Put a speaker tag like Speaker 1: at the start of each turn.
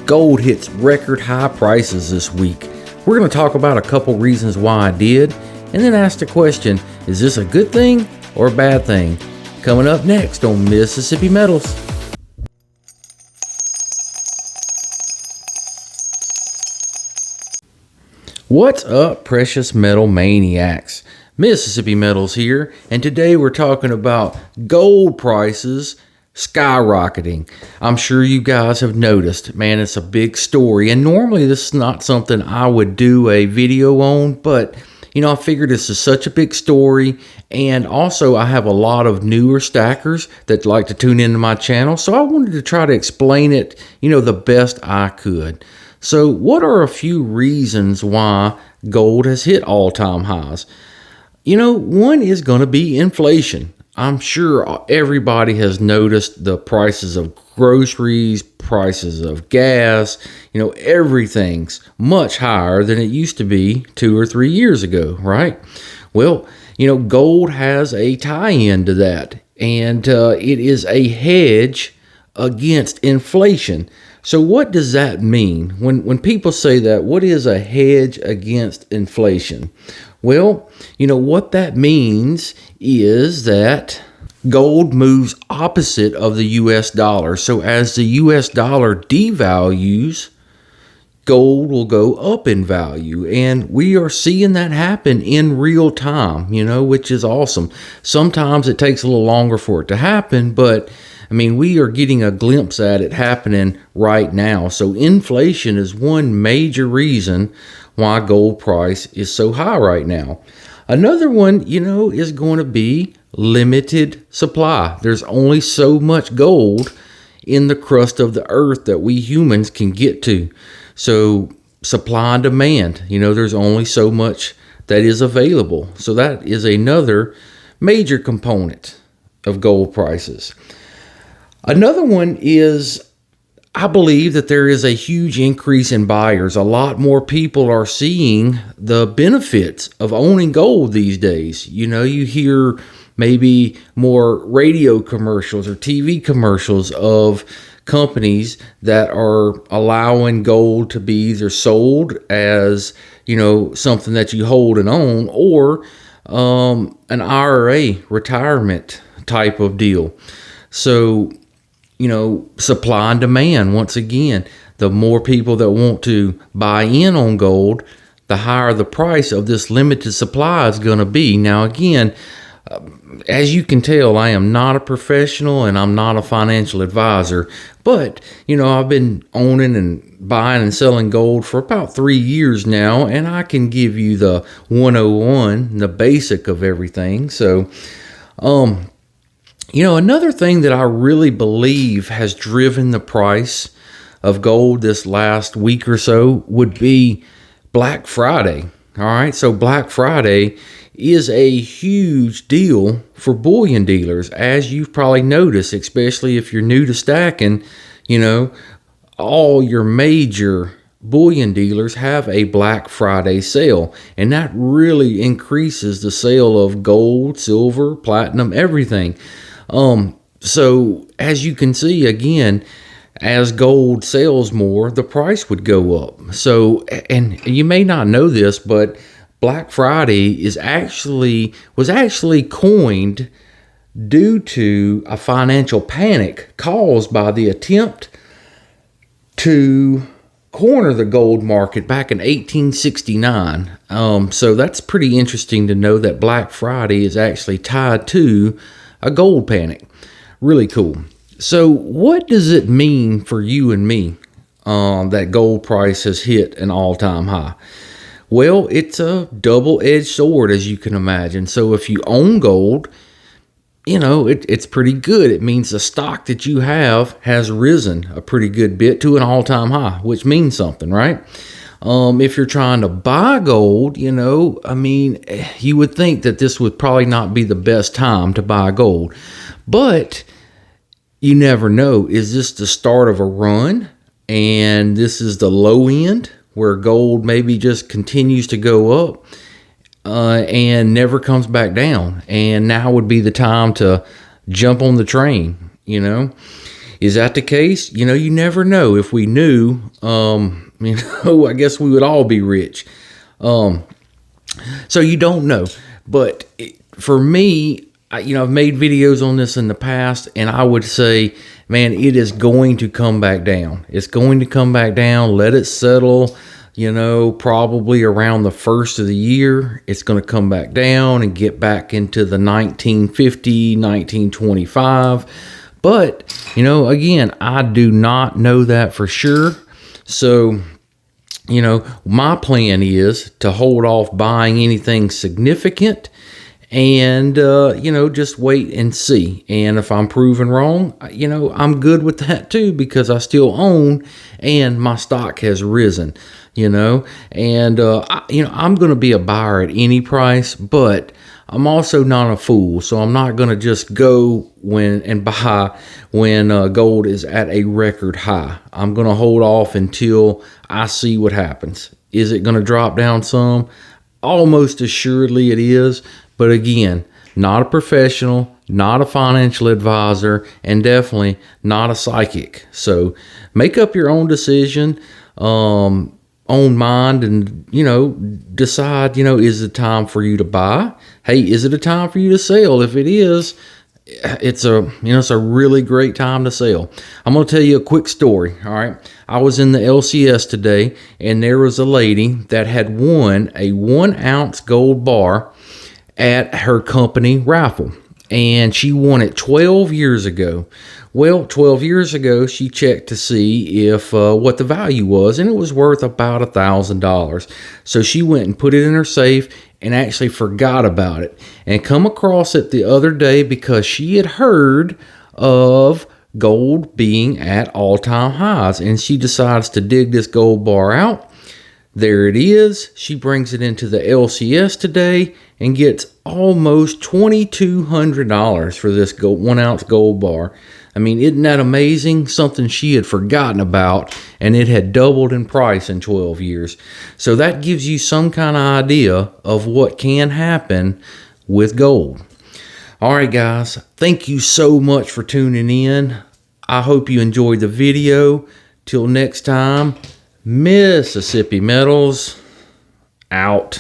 Speaker 1: Gold hits record high prices this week. We're going to talk about a couple reasons why I did, and then ask the question, is this a good thing or a bad thing? Coming up next on Mississippi Metals. What's up, precious metal maniacs? Mississippi Metals here, and today we're talking about gold prices skyrocketing. I'm sure you guys have noticed, man, it's a big story, and normally this is not something I would do a video on, but I figured this is such a big story, and also I have a lot of newer stackers that like to tune into my channel, so I wanted to try to explain it, the best I could. So what are a few reasons why gold has hit all-time highs? One is going to be inflation. I'm sure everybody has noticed the prices of groceries, prices of gas, everything's much higher than it used to be 2 or 3 years ago, right? Well, gold has a tie-in to that, and it is a hedge against inflation. So what does that mean? When people say that, what is a hedge against inflation? Well, what that means is that gold moves opposite of the US dollar. So as the US dollar devalues, gold will go up in value. And we are seeing that happen in real time, which is awesome. Sometimes it takes a little longer for it to happen, but we are getting a glimpse at it happening right now. So inflation is one major reason why gold price is so high right now. Another one, is going to be limited supply. There's only so much gold in the crust of the earth that we humans can get to. So supply and demand, there's only so much that is available. So that is another major component of gold prices. Another one is, I believe that there is a huge increase in buyers. A lot more people are seeing the benefits of owning gold these days. You hear maybe more radio commercials or TV commercials of companies that are allowing gold to be either sold as, something that you hold and own, or an IRA retirement type of deal. So supply and demand, once again, the more people that want to buy in on gold, the higher the price of this limited supply is going to be. Now, again, as you can tell, I am not a professional and I'm not a financial advisor, but, I've been owning and buying and selling gold for about 3 years now, and I can give you the 101, the basic of everything. So, another thing that I really believe has driven the price of gold this last week or so would be Black Friday. All right, so Black Friday is a huge deal for bullion dealers, as you've probably noticed, especially if you're new to stacking. All your major bullion dealers have a Black Friday sale, and that really increases the sale of gold, silver, platinum, everything. So as you can see, again, as gold sells more, the price would go up. So, and you may not know this, but Black Friday was actually coined due to a financial panic caused by the attempt to corner the gold market back in 1869. So that's pretty interesting to know that Black Friday is actually tied to a gold panic. Really cool. So what does it mean for you and me that gold price has hit an all-time high? Well, it's a double-edged sword, as you can imagine. So if you own gold, it's pretty good. It means the stock that you have has risen a pretty good bit to an all-time high, which means something, right? If you're trying to buy gold, you would think that this would probably not be the best time to buy gold. But you never know. Is this the start of a run? And this is the low end where gold maybe just continues to go up and never comes back down. And now would be the time to jump on the train, Is that the case? You know, you never know. If we knew, I guess we would all be rich. So you don't know. But for me, I've made videos on this in the past, and I would say, man, it is going to come back down. It's going to come back down. Let it settle, probably around the first of the year. It's going to come back down and get back into the 1950, 1925. But, again, I do not know that for sure. So, my plan is to hold off buying anything significant and, just wait and see. And if I'm proven wrong, I'm good with that too, because I still own and my stock has risen, and, I'm going to be a buyer at any price, but I'm also not a fool. So I'm not going to just go buy when gold is at a record high. I'm going to hold off until I see what happens. Is it going to drop down some? Almost assuredly it is. But again, not a professional, not a financial advisor, and definitely not a psychic. So make up your own decision, own mind, and, decide, is it time for you to buy? Hey, is it a time for you to sell? If it is, it's a really great time to sell. I'm going to tell you a quick story. All right. I was in the LCS today, and there was a lady that had won a 1 ounce gold bar at her company raffle, and she won it 12 years ago. Well, 12 years ago, she checked to see if what the value was, and it was worth about $1,000. So she went and put it in her safe and actually forgot about it, and come across it the other day because she had heard of gold being at all-time highs, and she decides to dig this gold bar out. There it is. She brings it into the LCS today and gets almost $2,200 for this 1 ounce gold bar. I mean, isn't that amazing? Something she had forgotten about, and it had doubled in price in 12 years. So that gives you some kind of idea of what can happen with gold. All right, guys. Thank you so much for tuning in. I hope you enjoyed the video. Till next time. Mississippi Metals out.